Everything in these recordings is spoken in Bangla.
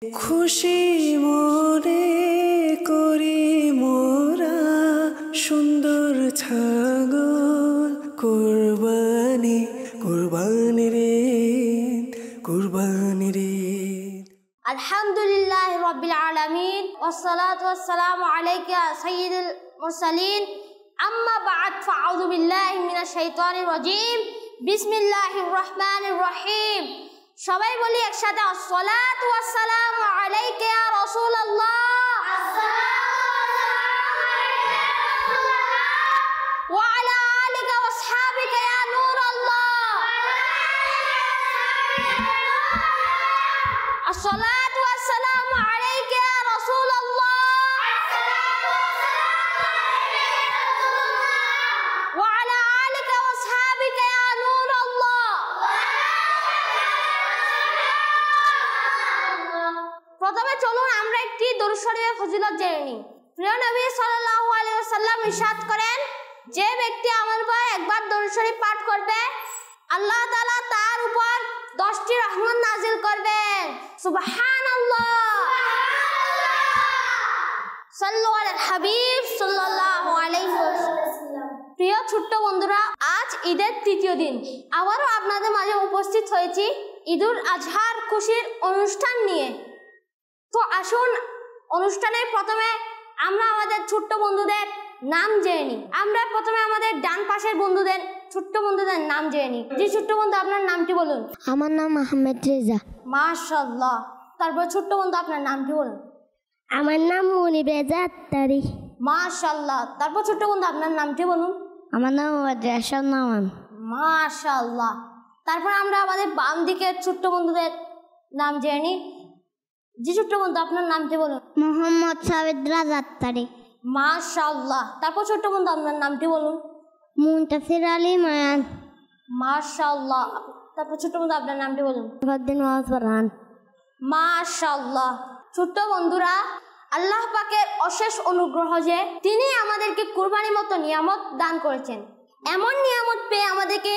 খুশি মনে করি মোরা সুন্দর ছাগল কুরবানি কুরবানি রে কুরবানি রে। আলহামদুলিল্লাহ রাব্বিল আলামিন ওয়াসসালাতু ওয়াসসালামু আলাইকা সাইয়্যিদুল মুরসালিন আম্মা বা'দ ফাআউযু বিল্লাহি মিনাশ শাইতানির রাজীম বিসমিল্লাহির রহমানির রহিম। সবাই বলি একসাথে আসসালাতু ওয়াসসালামু আলাইকা ইয়া রাসূলুল্লাহ ওয়া আলা আলিকা ওয়া আসহাবিকা ইয়া নূরাল্লাহ। আসসালাতু ওয়াসসালামু আলাইকা ইয়া রাসূলুল্লাহ ওয়া আলা আলিকা ওয়া আসহাবিকা ইয়া নূরাল্লাহ। প্রথমে চলুন আমরা একটি দরুদ শরীফের ফজিলত জেনে নিই। প্রিয় নবী সাল্লাল্লাহু আলাইহি ওয়াসাল্লাম ইরশাদ করেন, যে ব্যক্তি আমার উপর একবার দরুদ শরীফ পাঠ করবে আল্লাহ তাআলা তার উপর 10টি রহমত নাজিল করবেন। সুবহানাল্লাহ। সাল্লু আলাল হাবিব সাল্লাল্লাহু আলাইহি ওয়াসাল্লাম। প্রিয় ছোট্ট বন্ধুরা, আজ ঈদের তৃতীয় দিন আবারও আপনাদের মাঝে উপস্থিত হয়েছি ঈদুল আজহার খুশির অনুষ্ঠান নিয়ে। তো আসুন অনুষ্ঠানের প্রথমে আমরা আমাদের ছোট্ট বন্ধুদের নাম জেনে নিই। আমরা প্রথমে আমাদের ডান পাশের বন্ধুদের ছোট্ট বন্ধুদের নাম জেনে নিই। জি ছোট্ট বন্ধু, আপনার নামটি বলুন। আমার নাম আহমেদ রেজা। মাশাআল্লাহ। তারপর ছোট্ট বন্ধু আপনার নামটি বলুন। আমার নাম মুনিব রেজা আত্তারি। মাশাআল্লাহ। তারপর ছোট্ট বন্ধু আপনার নামটি বলুন। আমার নাম রেশন নামান। মাশাআল্লাহ। তারপর আমরা আমাদের বাম দিকের ছোট্ট বন্ধুদের নাম জেনে নিই। জি ছোট্ট বন্ধু আপনার নামটি বলুন। মোহাম্মদ সাবেদ রাজা আত্তারি। মাশাআল্লাহ। তারপর ছোট্ট বন্ধু আপনার নামটি বলুন। মুনতাসির আলী মায়ান। মাশাআল্লাহ। তারপর ছোট্ট বন্ধু আপনার নামটি বলুন। ফরদিন ওয়াজরান। মাশাআল্লাহ। ছোট্ট বন্ধুরা, আল্লাহ পাকের অশেষ অনুগ্রহ যে তিনি আমাদেরকে কুরবানির মতো নিয়ামত দান করেছেন। এমন নিয়ামত পেয়ে আমাদেরকে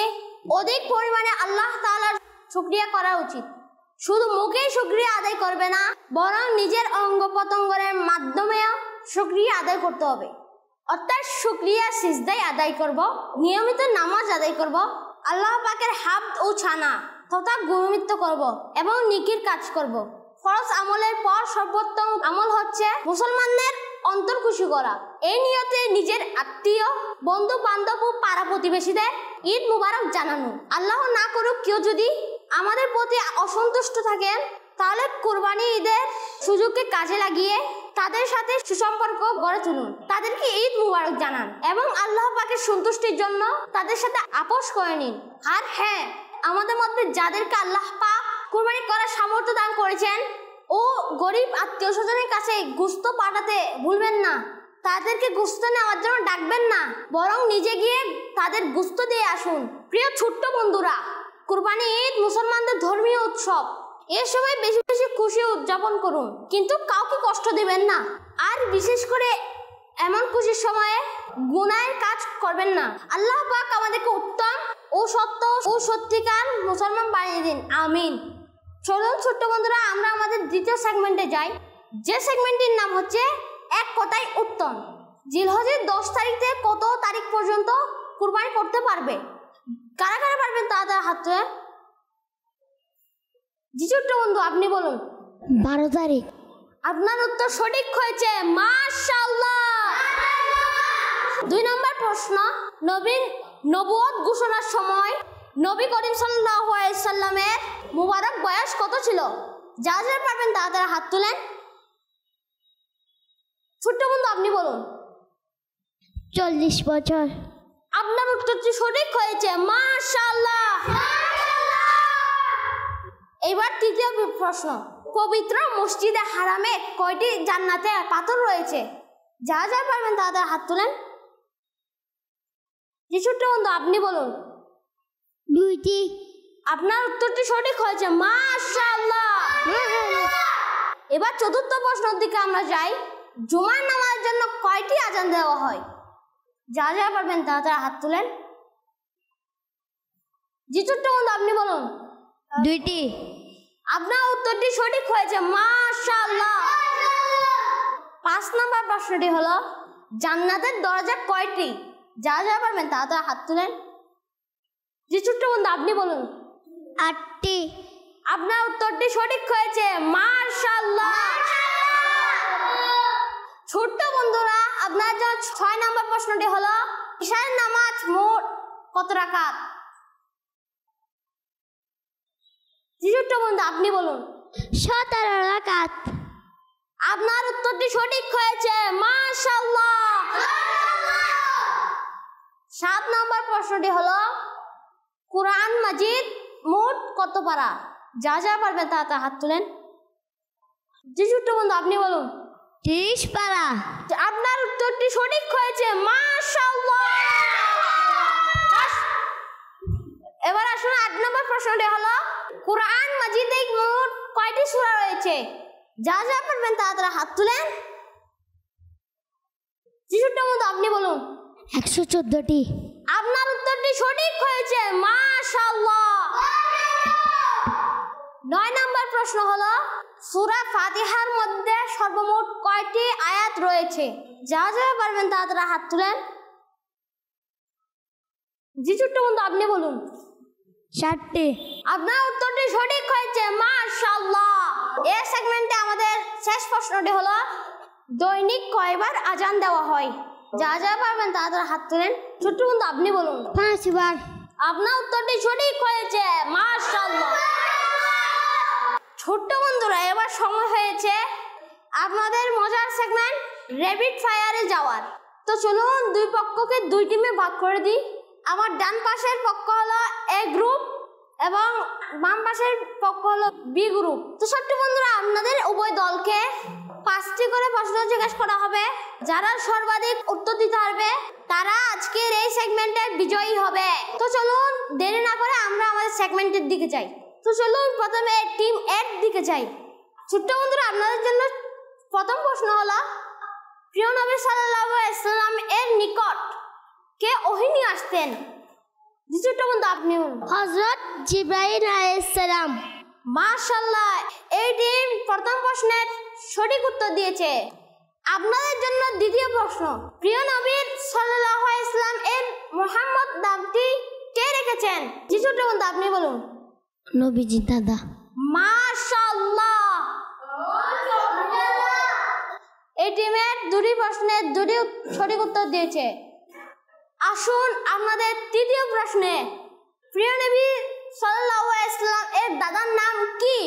অধিক পরিমাণে আল্লাহ তাআলার শুকরিয়া করা উচিত। শুধু মুখেই শুকরিয়া আদায় করবে না, বরং নিজের অঙ্গ প্রত্যঙ্গের মাধ্যমেও শুকরিয়া আদায় করতে হবে। অর্থাৎ শুকরিয়া সিজদায় আদায় করব, নিয়মিত নামাজ আদায় করব, আল্লাহ পাকের হামদ ও ছানা তথা গুণমিত করব এবং নেকির কাজ করব। ফরজ আমলের পর সর্বোত্তম আমল হচ্ছে মুসলমানদের অন্তর খুশি করা। এই নিয়তে নিজের আত্মীয়, বন্ধু বান্ধব ও পাড়া প্রতিবেশীদের ঈদ মুবারক জানানো। আল্লাহ না করুক কেউ যদি আমাদের প্রতি অসন্তুষ্ট থাকেন, তাহলে কুরবানি ঈদের সুযোগকে কাজে লাগিয়ে তাদের সাথে সুসম্পর্ক গড়ে তুলুন, তাদেরকে ঈদ মুবারক জানান এবং আল্লাহ পাকের সন্তুষ্টির জন্য তাদের সাথে আপোষ করে নিন। আর হ্যাঁ, আমাদের মধ্যে যাদেরকে আল্লাহ পাক কুরবানি করার সামর্থ্য দান করেছেন ও গরিব আত্মীয় স্বজনের কাছে গোশত পাঠাতে ভুলবেন না। তাদেরকে গোশত নেওয়ার জন্য ডাকবেন না, বরং নিজে গিয়ে তাদের গোশত দিয়ে আসুন। প্রিয় ছোট্ট বন্ধুরা, কুরবানি ঈদ মুসলমানদের ধর্মীয় উৎসব। এর সময় বেশি বেশি খুশি উদযাপন করুন, কিন্তু কাউকে কষ্ট দিবেন না। আর বিশেষ করে এমন খুশির সময়ে গুনাহের কাজ করবেন না। আল্লাহ পাক আমাদেরকে উত্তম ও সত্য ও সত্যিকার মুসলমান বানিয়ে দিন, আমিন। চলুন ছোট্ট বন্ধুরা, আমরা আমাদের দ্বিতীয় সেগমেন্টে যাই, যে সেগমেন্টটির নাম হচ্ছে এক কথায় উত্তম। জিলহজের 10 তারিখ থেকে কত তারিখ পর্যন্ত কুরবানি করতে পারবে? কারা কারা পারবেন তাদের হাত তুলে। জি ছোট্ট বন্ধু আপনি বলুন। 12 তারিখ। আপনার উত্তর সঠিক হয়েছে, মাশাআল্লাহ। 2 নম্বর প্রশ্ন, নবুয়ত ঘোষণার সময় নবী করিম সাল্লাল্লাহু আলাইহি সাল্লামের মুবারক বয়স কত ছিল? যারা যারা পারবেন তাদের হাত তুলেন। ছোট্ট বন্ধু আপনি বলুন। 40 বছর। আপনার উত্তরটি সঠিক হয়েছে, মাশাআল্লাহ। এবার তৃতীয় প্রশ্ন, পবিত্র মসজিদে হারামে কয়টি জান্নাতে পাথর রয়েছে? যারা যারা পারবেন তাদের হাত তুলেন। জি ছোট্ট বন্ধু আপনি বলুন। 2টি। আপনার উত্তরটি সঠিক হয়েছে, মাশাআল্লাহ। এবার চতুর্থ প্রশ্নের দিকে আমরা যাই, জুমার নামাজের জন্য কয়টি আজান দেওয়া হয়? যারা যারা পারবেন তারা হাত তুলেন। জি ছোট্ট বন্ধু আপনি বলুন। 2টি। আপনার উত্তরটি সঠিক হয়েছে, মাশাআল্লাহ। 5 নম্বর প্রশ্নটি হলো জান্নাতের দরজা কয়টি? যা যা পারবেন তা হাত তুলেন। জি ছোট্ট বন্ধু আপনি বলুন। 8টি। আপনার উত্তরটি সঠিক হয়েছে, মাশাআল্লাহ। ছোট্ট বন্ধুরা আপনার জন্য 6 নম্বর প্রশ্নটি হলো ইশার নামাজ মোট কত রাকাত? জি ছোট্ট বন্ধু আপনি বলুন। 17 রাকাত। আপনার উত্তরটি সঠিক হয়েছে, মাশাআল্লাহ। 7 নম্বর প্রশ্নটি হলো কুরআন মাজিদ মোট কত পারা? যা যা পারবেন তা হাত তুলেন। জি ছোট্ট বন্ধু আপনি বলুন। 30 পারা। আপনার উত্তরটি সঠিক হয়েছে, মাশাআল্লাহ। এবার আসুন 8 নম্বর প্রশ্নটি হলো কুরআন মাজিদে মোট কয়টি সূরা রয়েছে? যা যা পারবেন তা হাত তুলেন। জি ছোট্ট বন্ধু আপনি বলুন। 114টি। আপনার উত্তরটি সঠিক হয়েছে, মাশাআল্লাহ। 9 নম্বর প্রশ্ন হলো সূরা ফাতিহার মধ্যে সর্বমোট কয়টি আয়াত রয়েছে? যা যা পারবেন তা হাত তুলেন। জি ছোট্ট বন্ধু আপনি বলুন। 60টি। আপনার উত্তরটি সঠিক হয়েছে, মাশাআল্লাহ। এই সেগমেন্টে আমাদের শেষ প্রশ্নটি হলো দৈনিক কয়বার আজান দেওয়া হয়? যা যা পারবেন তা হাত তুলেন। ছোট্ট বন্ধু আপনি বলুন। 5 বার। আপনার উত্তরটি সঠিক হয়েছে, মাশাআল্লাহ। ছোট্ট বন্ধুরা এবার সময় হয়েছে আপনাদের মজার সেগমেন্ট র্যাপিড ফায়ারে যাওয়ার। তো চলুন দুই পক্ষকে দুই টিমে ভাগ করে দিই। আমার ডান পাশের পক্ষ হলো এ গ্রুপ এবং বাম পাশের পক্ষ হলো বি গ্রুপ। তো ছোট্ট বন্ধুরা আপনাদের উভয় দলকে 5টি করে প্রশ্ন জিজ্ঞেস করা হবে। যারা সর্বাধিক উত্তর দিতে পারবে তারা আজকের এই সেগমেন্টের বিজয়ী হবে। তো চলুন দেরি না করে আমরা আমাদের সেগমেন্টের দিকে যাই। তো চলুন প্রথমে টিম এর দিকে যাই। ছোট্ট বন্ধুরা আপনাদের জন্য প্রথম প্রশ্ন হলো প্রিয় নবী সাল্লাল্লাহু আলাইহি ওয়াসাল্লাম এর নিকট কে ওহী নিয়ে আসতেন? জি ছোট্ট বন্ধু আপনি হযরত জিবরাইল আলাইহিস সালাম। মাশাআল্লাহ, এই টিম প্রথম প্রশ্নের সঠিক উত্তর দিয়েছে। আপনাদের জন্য দ্বিতীয় প্রশ্ন প্রিয় নবী সাল্লাল্লাহু আলাইহি ওয়াসাল্লাম এর মুহাম্মদ নামটি কে রেখেছেন? জি ছোট্ট বন্ধু আপনি বলুন। নবীজি দাদা। মাশাআল্লাহ, এই টিমের দুটি প্রশ্নের দুটি সঠিক উত্তর দিয়েছে। আসুন আমাদের তৃতীয় প্রশ্নে প্রিয় নবী সাল্লাল্লাহু আলাইহি ওয়াসাল্লাম এর দাদার নাম কি?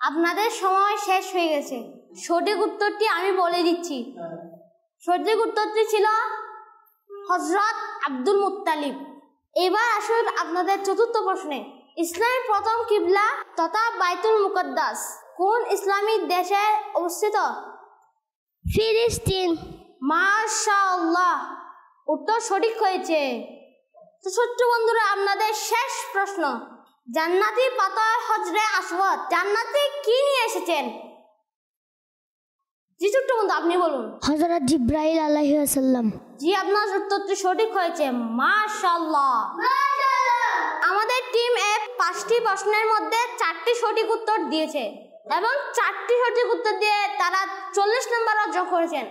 আপনাদের সময় শেষ হয়ে গেছে। সঠিক উত্তরটি আমি বলে দিচ্ছি। সঠিক উত্তরটি ছিল হযরত আব্দুল মুত্তালিব। এবার আসুন আপনাদের চতুর্থ প্রশ্নে ইসলামের প্রথম কিবলা তথা বাইতুল মুকদ্দাস কোন ইসলামী দেশে অবস্থিত? ফিলিস্তিন। মাশাআল্লাহ, উত্তর সঠিক হয়েছে। তো ছোট্ট বন্ধুরা আপনাদের শেষ প্রশ্ন জান্নাতি পাতা হজরে আসওয়াদ জান্নাতে কি নিয়ে এসেছেন? জি ছোট্ট বন্ধু আপনি বলুন। হযরত জিবরাইল আলাইহিস সালাম। জি আপনার উত্তরটি সঠিক হয়েছে, মাশাআল্লাহ। আমাদের টিম এ 5টি প্রশ্নের মধ্যে 4টি সঠিক উত্তর দিয়েছে এবং 4টি সঠিক উত্তর দিয়ে তারা 40 নম্বর অর্জন করেছেন।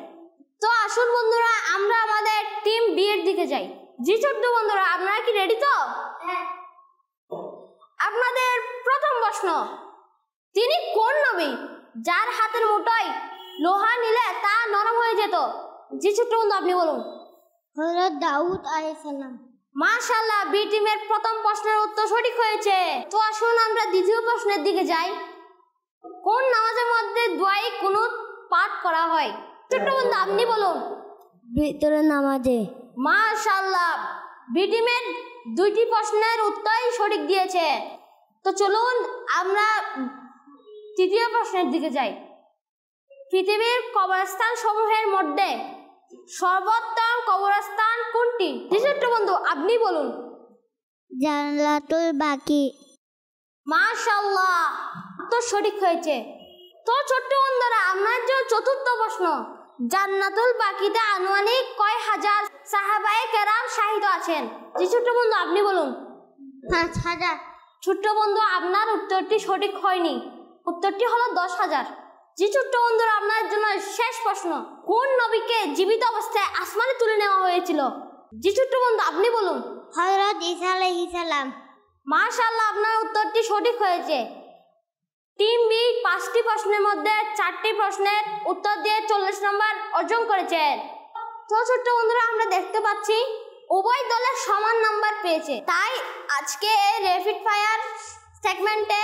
তো আসুন বন্ধুরা আমরা আমাদের টিম বি এর দিকে যাই। জি ছোট্ট বন্ধুরা আপনারা কি রেডি? তো আপনাদের প্রথম প্রশ্ন তিনি কোন নবী যার হাতের মুঠোয় লোহা নিলে তা নরম হয়ে যেত? জি ছোট্ট বন্ধু আপনি বলুন। হযরত দাউদ আলাইহিস সালাম। মাশাআল্লাহ, বি টিমের প্রথম প্রশ্নের উত্তর সঠিক হয়েছে। তো আসুন আমরা দ্বিতীয় প্রশ্নের দিকে যাই। কোন নামাজের মধ্যে দুআই কুনুত পাঠ করা হয়? ছোট্ট বন্ধু আপনি বলুন। ভিতরে নামাজে। মাশাআল্লাহ, বি টিমের 2টি প্রশ্নের উত্তরই সঠিক দিয়েছে। তো চলুন আমরা তৃতীয় প্রশ্নের দিকে যাই। পৃথিবীর কবরস্থান সমূহের মধ্যে সর্বোত্তম কবরস্থান কোনটি? ছোট্ট বন্ধু আপনি বলুন। জান্নাতুল বাকি। মাশাআল্লাহ, তো সঠিক হয়েছে। তো ছোট্ট বন্ধুরা আপনার জন্য চতুর্থ প্রশ্ন জান্নাতুল বাকিতে আনুমানিক কয় হাজার সাহাবায়ে কেরাম শাহিদ আছেন? জি ছোট্ট বন্ধু, আপনি বলুন। 5,000। ছোট্ট বন্ধু, আপনার উত্তরটি সঠিক হয়নি, উত্তরটি হলো 10,000। জি ছোট্ট বন্ধুরা, আপনার জন্য শেষ প্রশ্ন, কোন নবীকে জীবিত অবস্থায় আসমানে তুলে নেওয়া হয়েছিল? জি ছোট্ট বন্ধু, আপনি বলুন। হযরত ঈসা আলাইহিস সালাম। মাশাআল্লাহ, আপনার উত্তরটি সঠিক হয়েছে। টিম বি 5টি প্রশ্নের মধ্যে 4টি প্রশ্নের উত্তর দিয়ে 40 নম্বর অর্জন করেছেন। তো ছোট্ট বন্ধুরা, আমরা দেখতে পাচ্ছি উভয় দলের সমান নাম্বার পেয়েছে, তাই আজকে এই র্যাপিড ফায়ার সেগমেন্টে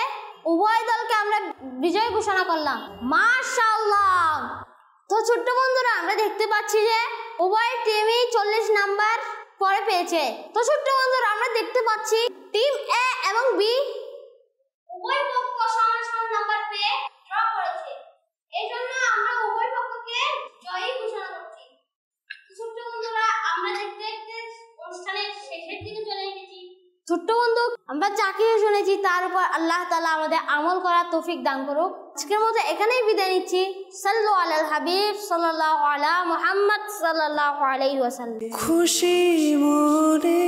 উভয় দলকে আমরা বিজয় ঘোষণা করলাম। মাশাআল্লাহ। তো ছোট্ট বন্ধুরা, আমরা দেখতে পাচ্ছি যে উভয় টিমই 40 নাম্বার পরে পেয়েছে। তো ছোট্ট বন্ধুরা, আমরা দেখতে পাচ্ছি টিম এ এবং বি উভয় পক্ষ সমান সমান নাম্বার পেয়ে ড্র করেছে। এজন্য আমরা উভয় পক্ষকে জয়ী ঘোষণা করছি। ছোট্ট বন্ধুরা, আমরা দেখতে দেখতে অনুষ্ঠানের শেষের দিকে চলে এসেছি। ছোট্ট বন্ধু, আমরা যা কিছু শুনেছি তার উপর আল্লাহ তাআলা আমাদের আমল করার তৌফিক দান করুক। আজকের মতো এখানেই বিদায় নিচ্ছি। সাল্লু আলাল হাবিব সাল্লাল্লাহু আলা মুহাম্মদ সাল্লাল্লাহু আলাইহি ওয়াসাল্লাম। খুশি মনে